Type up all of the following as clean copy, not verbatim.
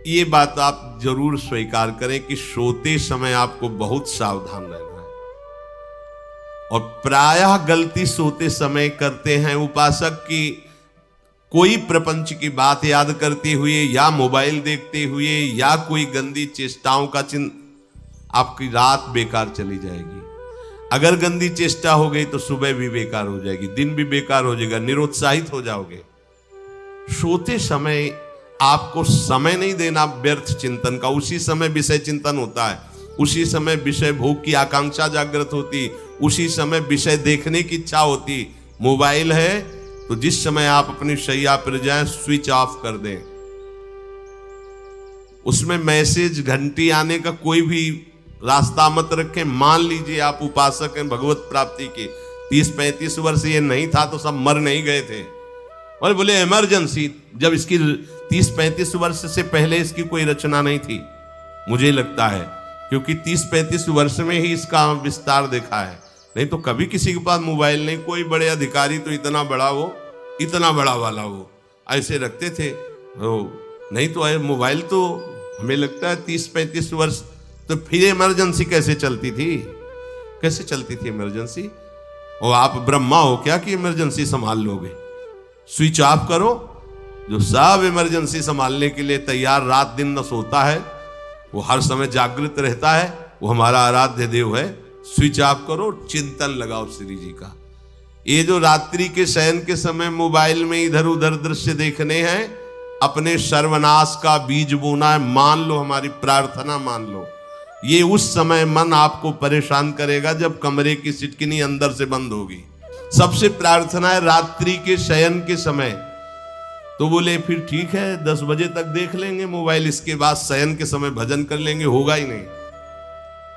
ये बात आप जरूर स्वीकार करें कि सोते समय आपको बहुत सावधान रहना है। और प्रायः गलती सोते समय करते हैं उपासक की, कोई प्रपंच की बात याद करते हुए या मोबाइल देखते हुए या कोई गंदी चेष्टाओं का आपकी रात बेकार चली जाएगी। अगर गंदी चेष्टा हो गई तो सुबह भी बेकार हो जाएगी, दिन भी बेकार हो जाएगा, निरुत्साहित हो जाओगे। सोते समय आपको समय नहीं देना व्यर्थ चिंतन का। उसी समय विषय चिंतन होता है, उसी समय विषय भोग की आकांक्षा जागृत होती, उसी समय विषय देखने की इच्छा होती। मोबाइल है तो जिस समय आप अपनी शैया पर जाएं स्विच ऑफ कर दें। उसमें मैसेज घंटी आने का कोई भी रास्ता मत रखें। मान लीजिए आप उपासक हैं भगवत प्राप्ति के, 30-35 वर्ष ये नहीं था तो सब मर नहीं गए थे। और बोले इमरजेंसी, जब इसकी 30-35 वर्ष से पहले इसकी कोई रचना नहीं थी, मुझे लगता है, क्योंकि 30-35 वर्ष में ही इसका विस्तार देखा है। नहीं तो कभी किसी के पास मोबाइल नहीं। कोई बड़े अधिकारी तो इतना बड़ा वो, इतना बड़ा वाला वो ऐसे रखते थे नहीं तो मोबाइल तो हमें लगता है 30-35 वर्ष। तो फिर इमरजेंसी कैसे चलती थी, कैसे चलती थी इमरजेंसी? और आप ब्रह्मा हो क्या कि इमरजेंसी संभाल लोगे? स्विच ऑफ करो। जो सब इमरजेंसी संभालने के लिए तैयार रात दिन न सोता है, वो हर समय जागृत रहता है, वो हमारा आराध्य देव है। स्विच ऑफ करो, चिंतन लगाओ श्री जी का। ये जो रात्रि के शयन के समय मोबाइल में इधर उधर दृश्य देखने हैं, अपने सर्वनाश का बीज बोना है। मान लो, हमारी प्रार्थना मान लो, ये उस समय मन आपको परेशान करेगा जब कमरे की सिटकिनी अंदर से बंद होगी। सबसे प्रार्थना है रात्रि के शयन के समय। तो बोले फिर ठीक है 10 बजे तक देख लेंगे मोबाइल, इसके बाद शयन के समय भजन कर लेंगे। होगा ही नहीं।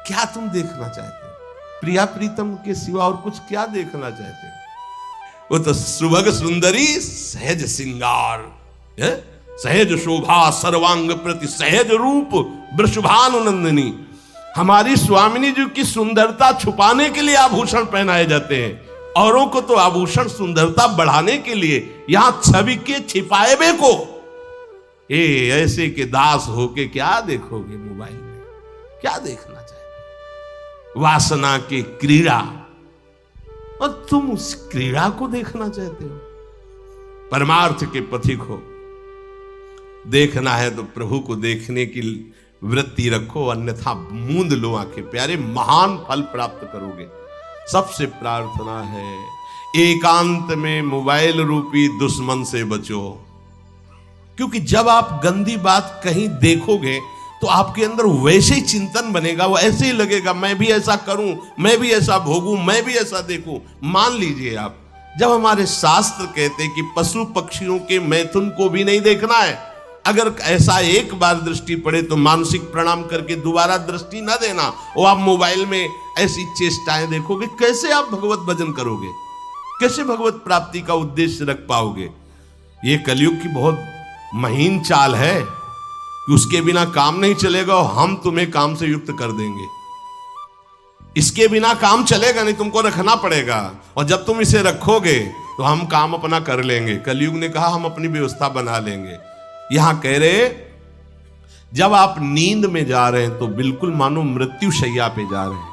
क्या तुम देखना चाहते हो? प्रिया प्रीतम के सिवा और कुछ क्या देखना चाहते हो? वो तो सुभग सुंदरी सहज सिंगार, सहज शोभा सर्वांग प्रति सहज रूप वृषभानुनंदिनी। हमारी स्वामिनी जी की सुंदरता छुपाने के लिए आभूषण पहनाए जाते हैं, औरों को तो आभूषण सुंदरता बढ़ाने के लिए। यहां छवि के छिपाए बे को ऐसे के दास होके क्या देखोगे मोबाइल में? क्या देखना चाहते? वासना की क्रीड़ा, और तुम उस क्रीड़ा को देखना चाहते हो? परमार्थ के पथिक हो। देखना है तो प्रभु को देखने की वृत्ति रखो, अन्यथा मूंद लो आंखें। प्यारे, महान फल प्राप्त करोगे। सबसे प्रार्थना है एकांत में मोबाइल रूपी दुश्मन से बचो। क्योंकि जब आप गंदी बात कहीं देखोगे तो आपके अंदर वैसे ही चिंतन बनेगा, वो ऐसे ही लगेगा मैं भी ऐसा करूं, मैं भी ऐसा भोगूं, मैं भी ऐसा देखूं। मान लीजिए आप, जब हमारे शास्त्र कहते हैं कि पशु पक्षियों के मैथुन को भी नहीं देखना है, अगर ऐसा एक बार दृष्टि पड़े तो मानसिक प्रणाम करके दोबारा दृष्टि ना देना। और आप मोबाइल में ऐसी चेष्टाएं देखोगे, कैसे आप भगवत भजन करोगे? कैसे भगवत प्राप्ति का उद्देश्य रख पाओगे? ये कलयुग की बहुत महीन चाल है कि उसके बिना काम नहीं चलेगा और हम तुम्हें काम से युक्त कर देंगे। इसके बिना काम चलेगा नहीं, तुमको रखना पड़ेगा। और जब तुम इसे रखोगे तो हम काम अपना कर लेंगे। कलयुग ने कहा हम अपनी व्यवस्था बना लेंगे। यहां कह रहे जब आप नींद में जा रहे हैं तो बिल्कुल मानो मृत्यु शैया पे जा रहे हैं।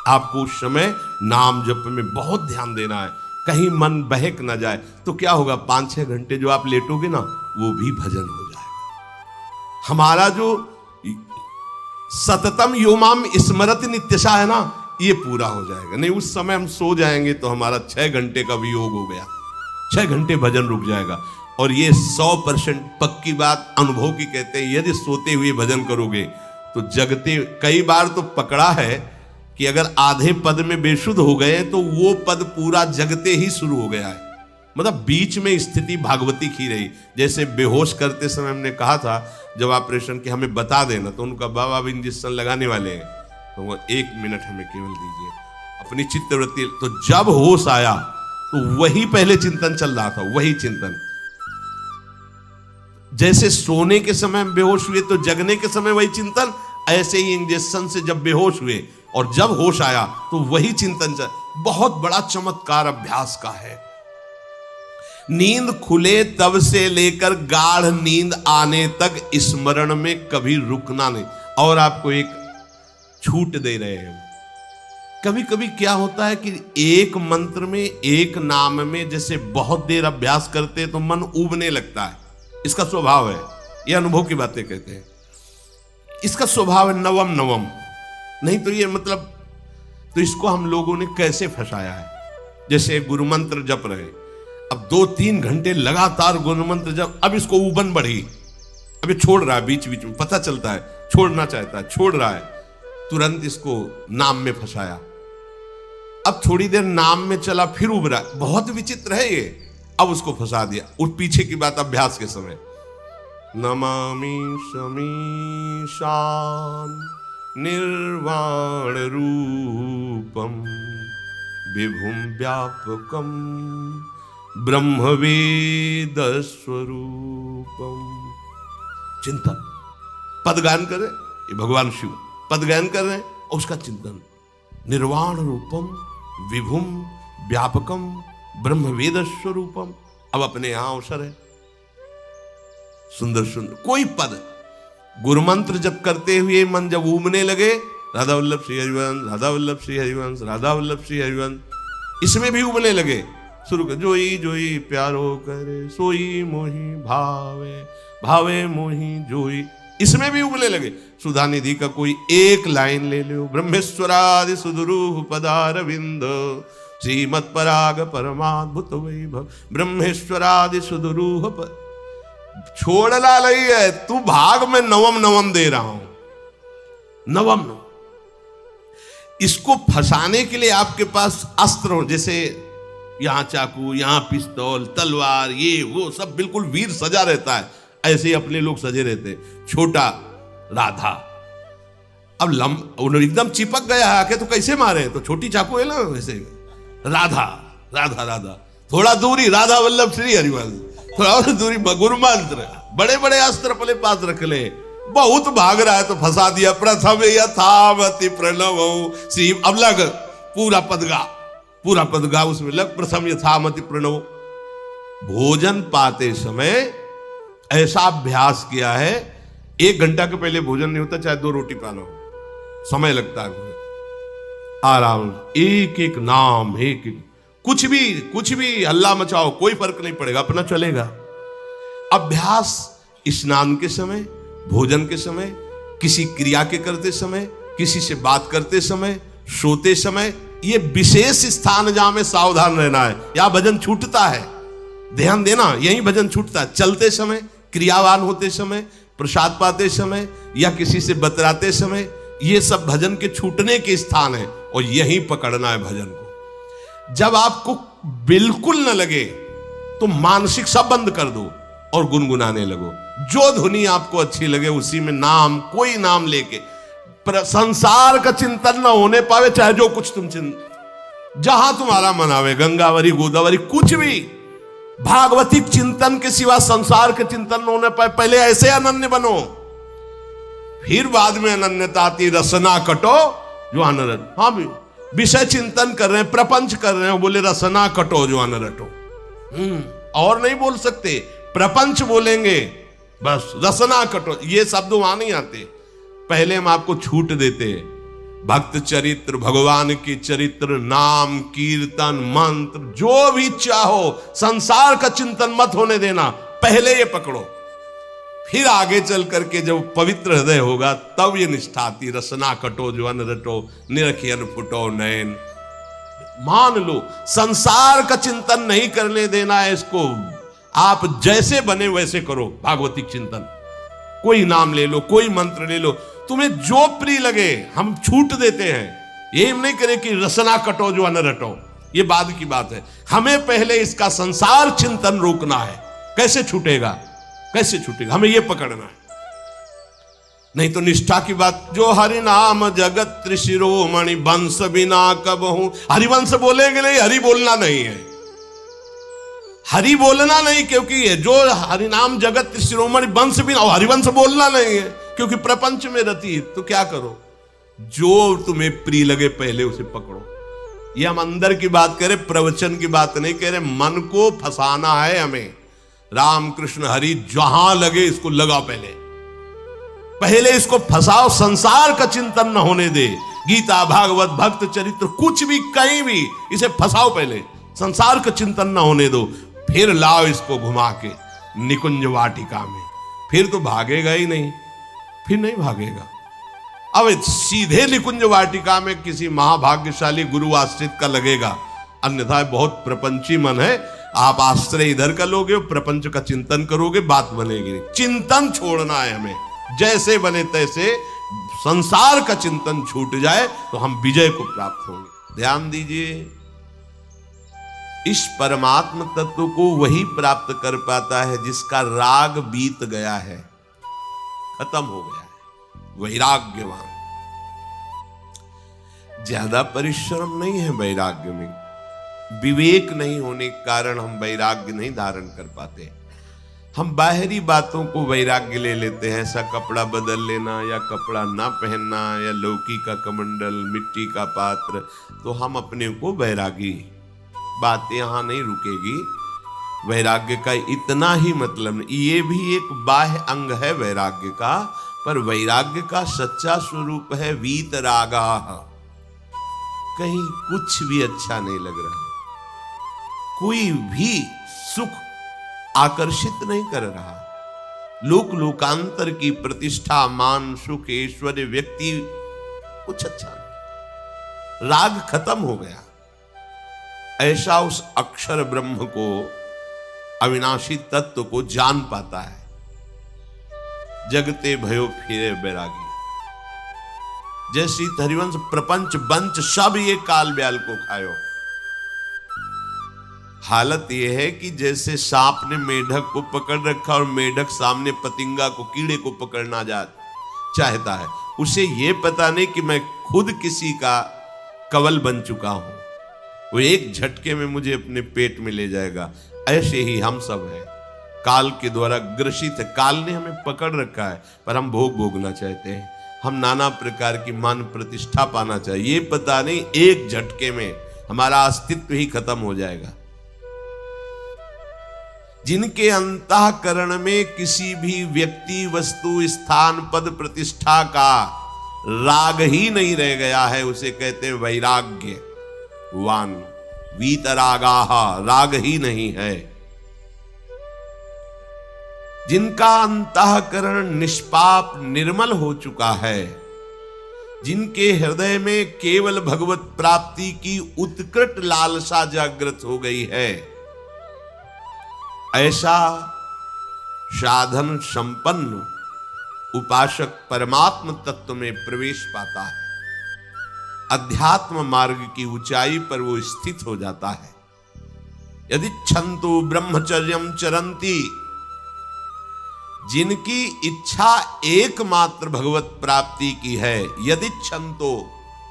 आपको उस समय नाम जप में बहुत ध्यान देना है, कहीं मन बहक ना जाए। तो क्या होगा, 5-6 घंटे जो आप लेटोगे ना, वो भी भजन हो जाएगा। हमारा जो सततम योमाम स्मरति नित्यशा है ना, ये पूरा हो जाएगा। नहीं उस समय हम सो जाएंगे तो हमारा 6 घंटे का वियोग हो गया, 6 घंटे भजन रुक जाएगा। और ये 100% पक्की बात अनुभव की कहते हैं। यदि सोते हुए भजन करोगे तो जगते, कई बार तो पकड़ा है कि अगर आधे पद में बेशुद्ध हो गए तो वो पद पूरा जगते ही शुरू हो गया है। मतलब बीच में स्थिति भागवती की रही। जैसे बेहोश करते समय हमने कहा था जब ऑपरेशन के हमें बता देना, तो उनका बाबा अब इंजेक्शन लगाने वाले हैं तो वो 1 मिनट हमें केवल दीजिए, अपनी चित्तवृत्ति। तो जब होश आया तो वही पहले चिंतन चल रहा था, वही चिंतन। जैसे सोने के समय बेहोश हुए तो जगने के समय वही चिंतन, ऐसे ही इंजेक्शन से जब बेहोश हुए और जब होश आया तो वही चिंतन चल। बहुत बड़ा चमत्कार अभ्यास का है। नींद खुले तब से लेकर गाढ़ नींद आने तक स्मरण में कभी रुकना नहीं। और आपको एक छूट दे रहे हैं। कभी कभी क्या होता है कि एक मंत्र में, एक नाम में जैसे बहुत देर अभ्यास करते तो मन उबने लगता है। इसका स्वभाव है, ये अनुभव की बातें कहते हैं। इसका स्वभाव है नवम नवम, नहीं तो ये मतलब, तो इसको हम लोगों ने कैसे फंसाया है। जैसे गुरु मंत्र जप रहे, अब 2-3 घंटे लगातार गुरु मंत्र जप, अब इसको उबन बढ़ी, अब ये छोड़ रहा है, बीच बीच में पता चलता है छोड़ना चाहता है, छोड़ रहा है, तुरंत इसको नाम में फंसाया। अब थोड़ी देर नाम में चला, फिर उबरा, बहुत विचित्र है ये, अब उसको फंसा दिया। उस पीछे की बात अभ्यास के समय, नमामि समीशान निर्वाण रूपम विभुम व्यापकम ब्रह्मवेद स्वरूपम। चिंतन, पदगान कर रहे, ये भगवान शिव पदगान कर रहे हैं और उसका चिंतन, निर्वाण रूपम विभुम व्यापकम ब्रह्मवेद स्वरूपम। अब अपने यहां अवसर है, सुंदर सुंदर कोई पद गुरु मंत्र जब करते हुए मन जब उबने लगे, राधा वल्लभ श्री हरिवंश, राधा वल्लभ श्री हरिवंश, राधा वल्लभ श्री हरिवंश, इसमें भी उबने लगे, शुरू कर, जोई जोई प्यारो करे सोई मोही भावे, भावे मोही जोई, इसमें भी उबने लगे। सुधा निधि का कोई एक लाइन ले लो, ब्रह्मेश्वरादि सुदुरूह पदारविंद श्रीमत् पराग परमाद्भुत वैभव, ब्रह्मेश्वरादि सुदुरूह छोड़ना नहीं है, तू भाग में नवम नवम दे रहा हूं, नवम नवम। इसको फंसाने के लिए आपके पास अस्त्र हो, जैसे यहां चाकू, यहां पिस्तौल, तलवार, ये वो सब बिल्कुल वीर सजा रहता है, ऐसे ही अपने लोग सजे रहते। छोटा राधा, अब एकदम चिपक गया आके तो कैसे मारे, तो छोटी चाकू है ना वैसे, राधा राधा राधा, थोड़ा दूरी राधा वल्लभ श्री हरिवंश, थोड़ा और दूरी गुरु मंत्र, बड़े बड़े अस्त्र अपने पास रख ले, बहुत भाग रहा है तो फंसा दिया। प्रथम यथावति प्रणव श्री, अब लग पूरा पदगा, पूरा पदगा उसमें लग, प्रथम यथामति प्रणव। भोजन पाते समय ऐसा अभ्यास किया है, 1 घंटा के पहले भोजन नहीं होता, चाहे 2 रोटी पाना, समय लगता है, आराम, एक एक नाम, एक एक, कुछ भी हल्ला मचाओ, कोई फर्क नहीं पड़ेगा, अपना चलेगा। अभ्यास स्नान के समय, भोजन के समय, किसी क्रिया के करते समय, किसी से बात करते समय, सोते समय, ये विशेष स्थान जहां में सावधान रहना है। यहां भजन छूटता है, ध्यान देना, यही भजन छूटता है। चलते समय, क्रियावान होते समय, प्रसाद पाते समय या किसी से बतराते समय, ये सब भजन के छूटने के स्थान है और यही पकड़ना है भजन को। जब आपको बिल्कुल न लगे तो मानसिक सब बंद कर दो और गुनगुनाने लगो, जो धुनी आपको अच्छी लगे उसी में नाम, कोई नाम लेके, संसार का चिंतन न होने पावे, चाहे जो कुछ तुम जहां तुम्हारा मन आवे, गंगावरी गोदावरी, कुछ भी, भागवतिक चिंतन के सिवा संसार के चिंतन न होने पाए, पहले ऐसे अनन्य बनो, फिर बाद में अनन्यता आती, रसना कटो जो अनरट। हाँ भी विषय चिंतन कर रहे हैं, प्रपंच कर रहे हैं, बोले रसना कटो जो अनरटो, और नहीं बोल सकते, प्रपंच बोलेंगे बस, रसना कटो, ये शब्द वहां नहीं आते। पहले हम आपको छूट देते, भक्त चरित्र, भगवान की चरित्र, नाम, कीर्तन, मंत्र, जो भी चाहो, संसार का चिंतन मत होने देना, पहले ये पकड़ो, फिर आगे चल करके जब पवित्र हृदय होगा तब ये निष्ठा आती, रसना कटो जो अन रटो, निरखियन फुटो नयन। मान लो संसार का चिंतन नहीं करने देना है इसको, आप जैसे बने वैसे करो भागवतिक चिंतन, कोई नाम ले लो, कोई मंत्र ले लो, तुम्हें जो प्रिय लगे, हम छूट देते हैं। ये हम नहीं करें कि रसना कटो जो अन रटो, ये बाद की बात है, हमें पहले इसका संसार चिंतन रोकना है। कैसे छूटेगा, कैसे छूटेगा, हमें यह पकड़ना है, नहीं तो निष्ठा की बात। जो हरि नाम जगत त्रिशिरोमणि वंश बिना कबहू, हरिवंश बोलेंगे नहीं, हरि बोलना नहीं है, हरि बोलना नहीं, क्योंकि जो हरि नाम जगत त्रिशिरोमणि वंश बिना, हरिवंश बोलना नहीं है क्योंकि प्रपंच में रति। तो क्या करो, जो तुम्हें प्रिय लगे पहले उसे पकड़ो, ये हम अंदर की बात करें, प्रवचन की बात नहीं कह रहे। मन को फंसाना है हमें। राम कृष्ण हरि जहां लगे इसको लगा, पहले इसको फंसाओ, संसार का चिंतन न होने दे। गीता भागवत भक्त चरित्र कुछ भी कहीं भी इसे फंसाओ, पहले संसार का चिंतन न होने दो, फिर लाओ इसको घुमा के निकुंज वाटिका में। फिर तो भागेगा ही नहीं, फिर नहीं भागेगा। अब सीधे निकुंज वाटिका में किसी महाभाग्यशाली गुरु आश्रित का लगेगा, अन्यथा बहुत प्रपंची मन है। आप आश्रय इधर का लोगे, प्रपंच का चिंतन करोगे, बात बनेगी नहीं। चिंतन छोड़ना है हमें, जैसे बने तैसे संसार का चिंतन छूट जाए तो हम विजय को प्राप्त होंगे। ध्यान दीजिए, इस परमात्म तत्व को वही प्राप्त कर पाता है जिसका राग बीत गया है, खत्म हो गया है, वैराग्यवान। ज्यादा परिश्रम नहीं है वैराग्य में, विवेक नहीं होने के कारण हम वैराग्य नहीं धारण कर पाते। हम बाहरी बातों को वैराग्य ले लेते हैं, ऐसा कपड़ा बदल लेना या कपड़ा ना पहनना या लौकी का कमंडल, मिट्टी का पात्र, तो हम अपने को वैरागी। बात यहां नहीं रुकेगी। वैराग्य का इतना ही मतलब नहीं, ये भी एक बाह्य अंग है वैराग्य का, पर वैराग्य का सच्चा स्वरूप है वीतरागा। कहीं कुछ भी अच्छा नहीं लग रहा, कोई भी सुख आकर्षित नहीं कर रहा। लोक लोकांतर की प्रतिष्ठा, मान, सुख, ऐश्वर्य, व्यक्ति कुछ अच्छा नहीं, राग खत्म हो गया। ऐसा उस अक्षर ब्रह्म को, अविनाशी तत्व को जान पाता है। जगते भयो फिरे बैरागी। जैसी हरिवंश प्रपंच बंच सब ये काल ब्याल को खायो। हालत यह है कि जैसे सांप ने मेढक को पकड़ रखा और मेढक सामने पतिंगा को, कीड़े को पकड़ना चाहता है। उसे यह पता नहीं कि मैं खुद किसी का कवल बन चुका हूं, वो एक झटके में मुझे अपने पेट में ले जाएगा। ऐसे ही हम सब हैं, काल के द्वारा ग्रसित है। काल ने हमें पकड़ रखा है, पर हम भोग भोगना चाहते हैं। हम नाना प्रकार की मान प्रतिष्ठा पाना चाहिए, ये पता नहीं एक झटके में हमारा अस्तित्व ही खत्म हो जाएगा। जिनके अंतःकरण में किसी भी व्यक्ति, वस्तु, स्थान, पद, प्रतिष्ठा का राग ही नहीं रह गया है, उसे कहते हैं वैराग्यवान। वीतरागाः, राग ही नहीं है। जिनका अंतःकरण निष्पाप निर्मल हो चुका है, जिनके हृदय में केवल भगवत प्राप्ति की उत्कट लालसा जागृत हो गई है, ऐसा साधन संपन्न उपासक परमात्म तत्व में प्रवेश पाता है। अध्यात्म मार्ग की ऊंचाई पर वो स्थित हो जाता है। यदि छंतु ब्रह्मचर्यम चरंती, जिनकी इच्छा एकमात्र भगवत प्राप्ति की है, यदि छंतो,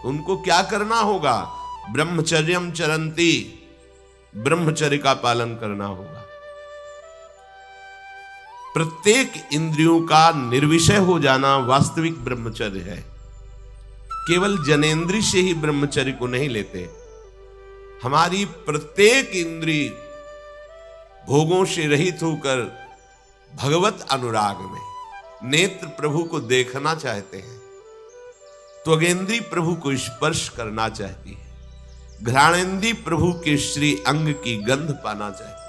उनको क्या करना होगा? ब्रह्मचर्यम चरंती, ब्रह्मचर्य का पालन करना होगा। प्रत्येक इंद्रियों का निर्विषय हो जाना वास्तविक ब्रह्मचर्य है। केवल जनेंद्रिय से ही ब्रह्मचर्य को नहीं लेते। हमारी प्रत्येक इंद्रिय भोगों से रहित होकर भगवत अनुराग में, नेत्र प्रभु को देखना चाहते हैं, त्वगेंद्री प्रभु को स्पर्श करना चाहती है, घ्राणेंद्री प्रभु के श्री अंग की गंध पाना चाहती है,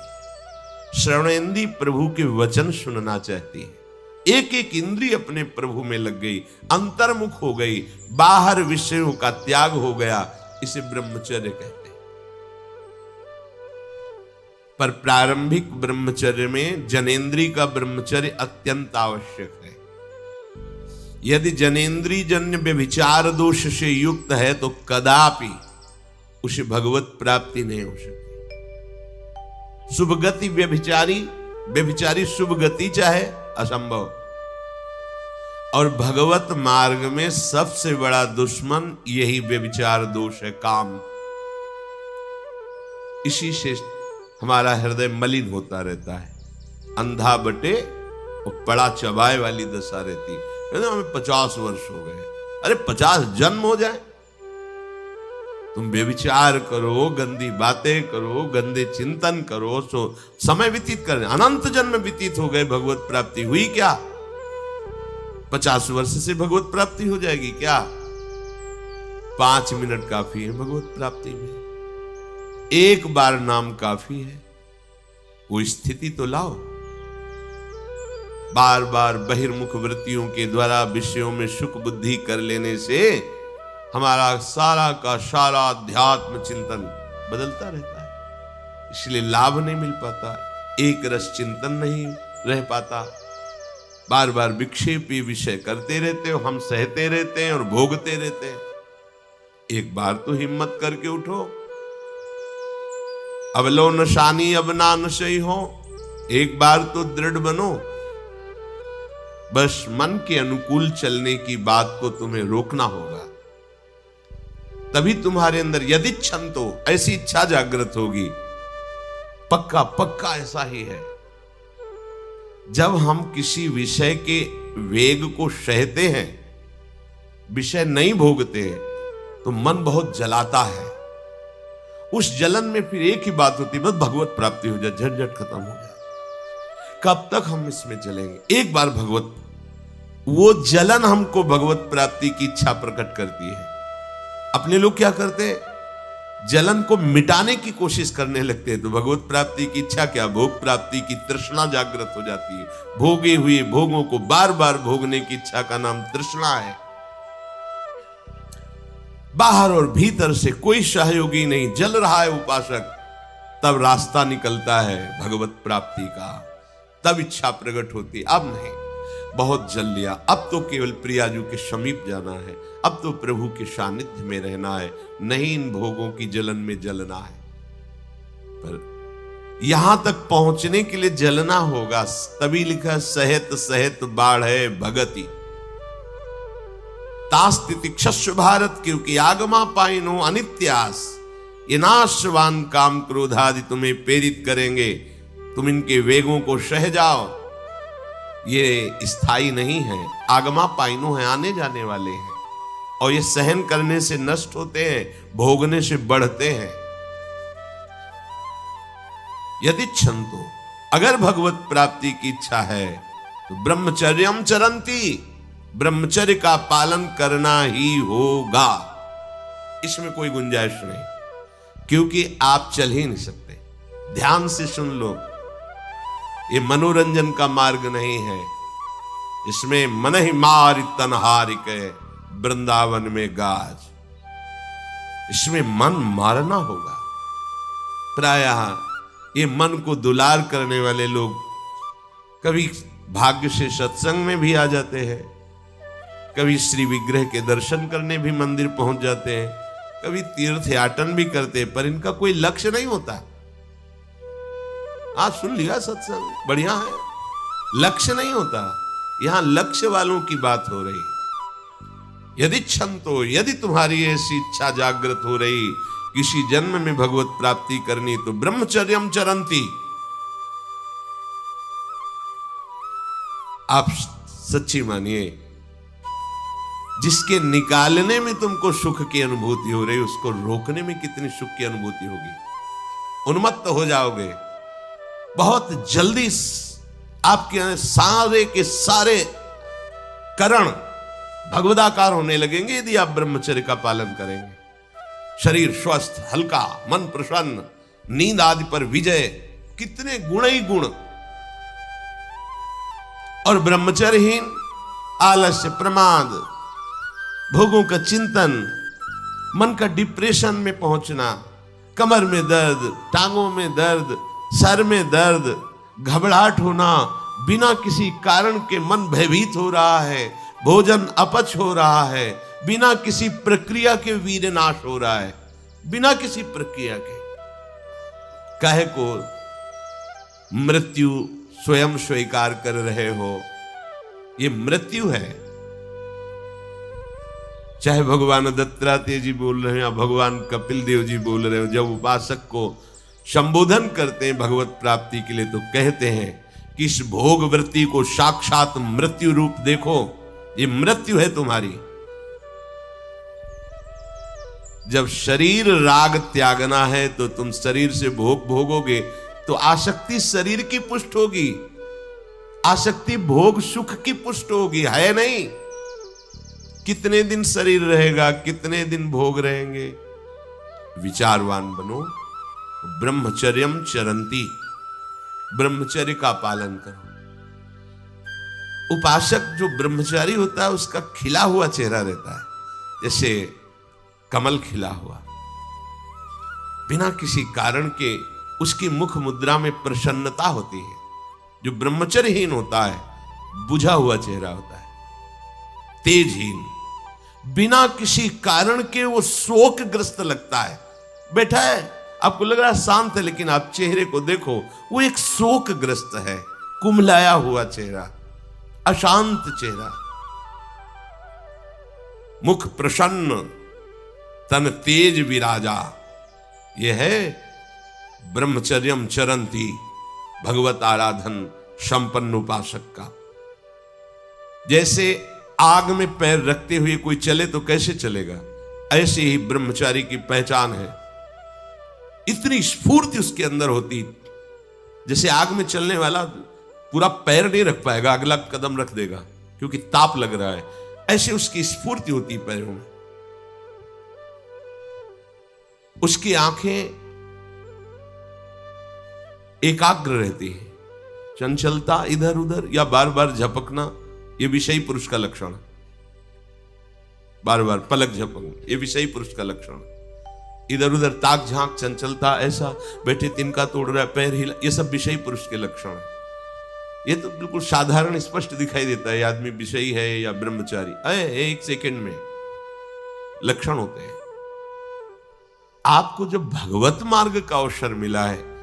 श्रवणेंद्री प्रभु के वचन सुनना चाहती है। एक एक इंद्रिय अपने प्रभु में लग गई, अंतर्मुख हो गई, बाहर विषयों का त्याग हो गया। इसे ब्रह्मचर्य कहते हैं। पर प्रारंभिक ब्रह्मचर्य में जनेंद्रिय का ब्रह्मचर्य अत्यंत आवश्यक है। यदि जनेंद्रिय जन्य व्यभिचार दोष से युक्त है तो कदापि उसे भगवत प्राप्ति नहीं हो सकती। शुभ गति व्यभिचारी शुभ गति चाहे, असंभव। और भगवत मार्ग में सबसे बड़ा दुश्मन यही व्यभिचार दोष है, काम। इसी से हमारा हृदय मलिन होता रहता है, अंधा बटे और पड़ा चबाए वाली दशा रहती है। हमें 50 वर्ष हो गए, अरे 50 जन्म हो जाए तुम बेविचार करो, गंदी बातें करो, गंदे चिंतन करो, सो समय व्यतीत कर, अनंत जन्म व्यतीत हो गए, भगवत प्राप्ति हुई क्या? 50 वर्ष से भगवत प्राप्ति हो जाएगी क्या? 5 मिनट काफी है भगवत प्राप्ति में। एक बार नाम काफी है। वो स्थिति तो लाओ। बार बार बहिर्मुख वृत्तियों के द्वारा विषयों में सुख बुद्धि कर लेने से हमारा सारा का सारा अध्यात्म चिंतन बदलता रहता है, इसलिए लाभ नहीं मिल पाता, एक रस चिंतन नहीं रह पाता। बार बार विक्षेपी विषय करते रहते हो, हम सहते रहते हैं और भोगते रहते हैं। एक बार तो हिम्मत करके उठो। अब लो नशानी अब ना नशई हो, एक बार तो दृढ़ बनो। बस मन के अनुकूल चलने की बात को तुम्हें रोकना होगा, तभी तुम्हारे अंदर यदि क्षण तो ऐसी इच्छा जागृत होगी। पक्का पक्का ऐसा ही है। जब हम किसी विषय के वेग को सहते हैं, विषय नहीं भोगते हैं, तो मन बहुत जलाता है। उस जलन में फिर एक ही बात होती है, बस भगवत प्राप्ति हो जाए, झंझट खत्म हो जाए। कब तक हम इसमें चलेंगे? एक बार भगवत, वो जलन हमको भगवत प्राप्ति की इच्छा प्रकट करती है। अपने लोग क्या करते हैं? जलन को मिटाने की कोशिश करने लगते हैं, तो भगवत प्राप्ति की इच्छा क्या, भोग प्राप्ति की तृष्णा जागृत हो जाती है। भोगे हुए भोगों को बार बार भोगने की इच्छा का नाम तृष्णा है। बाहर और भीतर से कोई सहयोगी नहीं, जल रहा है उपासक, तब रास्ता निकलता है भगवत प्राप्ति का, तब इच्छा प्रकट होती। अब नहीं, बहुत जल लिया, अब तो केवल प्रियाजू के समीप जाना है, अब तो प्रभु के सानिध्य में रहना है, नहीं इन भोगों की जलन में जलना है। पर यहां तक पहुंचने के लिए जलना होगा, तभी लिखा सहित सहित बाढ़े भगति तास्तिति क्षस्व भारत, क्योंकि आगमा पाइनो अनित्यास, ये नाशवान काम क्रोध आदि तुम्हें प्रेरित करेंगे, तुम इनके वेगों को सह जाओ। ये स्थायी नहीं है, आगमा पाइनो है, आने जाने वाले हैं, और ये सहन करने से नष्ट होते हैं, भोगने से बढ़ते हैं। यदि क्षंतो, अगर भगवत प्राप्ति की इच्छा है तो ब्रह्मचर्यम चरंती, ब्रह्मचर्य का पालन करना ही होगा, इसमें कोई गुंजाइश नहीं, क्योंकि आप चल ही नहीं सकते। ध्यान से सुन लो, ये मनोरंजन का मार्ग नहीं है, इसमें मन ही मार तनहारिक वृंदावन में गाज, इसमें मन मारना होगा। प्रायः ये मन को दुलार करने वाले लोग कभी भाग्य से सत्संग में भी आ जाते हैं, कभी श्री विग्रह के दर्शन करने भी मंदिर पहुंच जाते हैं, कभी तीर्थ याटन भी करते हैं, पर इनका कोई लक्ष्य नहीं होता। आज सुन लिया सत्संग, बढ़िया है, लक्ष्य नहीं होता। यहां लक्ष्य वालों की बात हो रही। यदि क्षंतो, यदि तुम्हारी ऐसी इच्छा जागृत हो रही किसी जन्म में भगवत प्राप्ति करनी, तो ब्रह्मचर्यम चरंती, आप सच्ची मानिए, जिसके निकालने में तुमको सुख की अनुभूति हो रही, उसको रोकने में कितनी सुख की अनुभूति होगी। उन्मत्त हो जाओगे, बहुत जल्दी आपके सारे के सारे करण भगवदाकार होने लगेंगे यदि आप ब्रह्मचर्य का पालन करेंगे। शरीर स्वस्थ, हल्का, मन प्रसन्न, नींद आदि पर विजय, कितने गुण ही गुण। और ब्रह्मचर्यहीन आलस्य, प्रमाद, भोगों का चिंतन, मन का डिप्रेशन में पहुंचना, कमर में दर्द, टांगों में दर्द, सर में दर्द, घबराहट होना, बिना किसी कारण के मन भयभीत हो रहा है, भोजन अपच हो रहा है, बिना किसी प्रक्रिया के वीर नाश हो रहा है, बिना किसी प्रक्रिया के। काहे को मृत्यु स्वयं स्वीकार कर रहे हो, ये मृत्यु है। चाहे भगवान दत्तात्रेय जी बोल रहे हैं या भगवान कपिल देव जी बोल रहे हो, जब उपासक को संबोधन करते हैं भगवत प्राप्ति के लिए, तो कहते हैं कि इस भोग वृत्ति को साक्षात मृत्यु रूप देखो, ये मृत्यु है तुम्हारी। जब शरीर राग त्यागना है तो तुम शरीर से भोग भोगोगे तो आसक्ति शरीर की पुष्ट होगी, आसक्ति भोग सुख की पुष्ट होगी, है नहीं। कितने दिन शरीर रहेगा, कितने दिन भोग रहेंगे। विचारवान बनो, ब्रह्मचर्यम चरंती, ब्रह्मचर्य का पालन करो। उपासक जो ब्रह्मचारी होता है उसका खिला हुआ चेहरा रहता है, जैसे कमल खिला हुआ, बिना किसी कारण के उसकी मुख मुद्रा में प्रसन्नता होती है। जो ब्रह्मचर्यहीन होता है बुझा हुआ चेहरा होता है, तेजहीन, बिना किसी कारण के वो शोकग्रस्त लगता है। बैठा है, आपको लग रहा है शांत है, लेकिन आप चेहरे को देखो, वो एक शोकग्रस्त है, कुम्हलाया हुआ चेहरा, अशांत चेहरा। मुख प्रसन्न, तन तेज विराजा, यह है ब्रह्मचर्यम चरंती, भगवत आराधन संपन्न उपासक का। जैसे आग में पैर रखते हुए कोई चले तो कैसे चलेगा, ऐसे ही ब्रह्मचारी की पहचान है। इतनी स्फूर्ति उसके अंदर होती, जैसे आग में चलने वाला पूरा पैर नहीं रख पाएगा, अगला कदम रख देगा क्योंकि ताप लग रहा है, ऐसे उसकी स्फूर्ति होती पैरों में। उसकी आंखें एकाग्र रहती है, चंचलता इधर उधर या बार बार झपकना यह विषयी पुरुष का लक्षण, बार बार पलक झपकना यह विषयी पुरुष का लक्षण, इधर उधर ताक झांक चंचलता, ऐसा बैठे तिनका तोड़ रहा है, पैर हिला, ये सब विषयी पुरुष के लक्षण है। ये तो बिल्कुल साधारण स्पष्ट दिखाई देता है आदमी विषयी है या ब्रह्मचारी, एक सेकंड में लक्षण होते हैं। आपको जब भगवत मार्ग का अवसर मिला है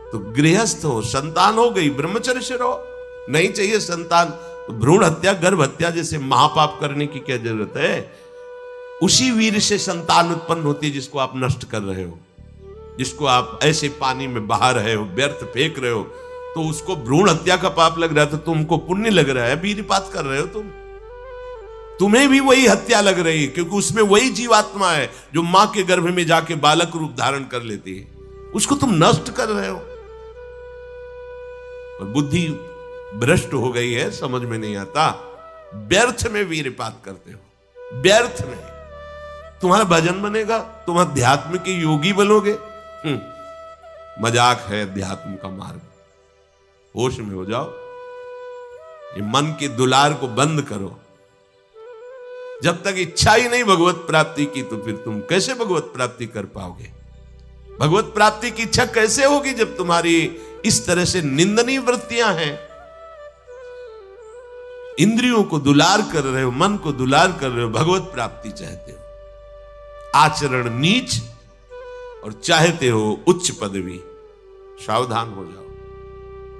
तो गृहस्थ हो, संतान हो गई, ब्रह्मचर्य से रहो। नहीं चाहिए संतान तो भ्रूण हत्या, गर्भ हत्या जैसे महापाप करने की क्या जरूरत है। उसी वीर से संतान उत्पन्न होती है जिसको आप नष्ट कर रहे हो, जिसको आप ऐसे पानी में बहा रहे हो, व्यर्थ फेंक रहे हो, तो उसको भ्रूण हत्या का पाप लग रहा है, तो तुमको पुण्य लग रहा है, वीरपात कर रहे हो तुम। तुम्हें भी वही हत्या लग रही है, क्योंकि उसमें वही जीवात्मा है जो मां के गर्भ में जाके बालक रूप धारण कर लेती है, उसको तुम नष्ट कर रहे हो। और बुद्धि भ्रष्ट हो गई है, समझ में नहीं आता, व्यर्थ में वीरपात करते हो, व्यर्थ में। तुम्हारा भजन बनेगा, तुम अध्यात्म के योगी बनोगे, मजाक है अध्यात्म का मार्ग। होश में हो जाओ, ये मन के दुलार को बंद करो। जब तक इच्छा ही नहीं भगवत प्राप्ति की, तो फिर तुम कैसे भगवत प्राप्ति कर पाओगे। भगवत प्राप्ति की इच्छा कैसे होगी जब तुम्हारी इस तरह से निंदनीय वृत्तियां हैं। इंद्रियों को दुलार कर रहे हो, मन को दुलार कर रहे हो, भगवत प्राप्ति चाहते हो, आचरण नीच और चाहते हो उच्च पदवी। सावधान हो जाओ।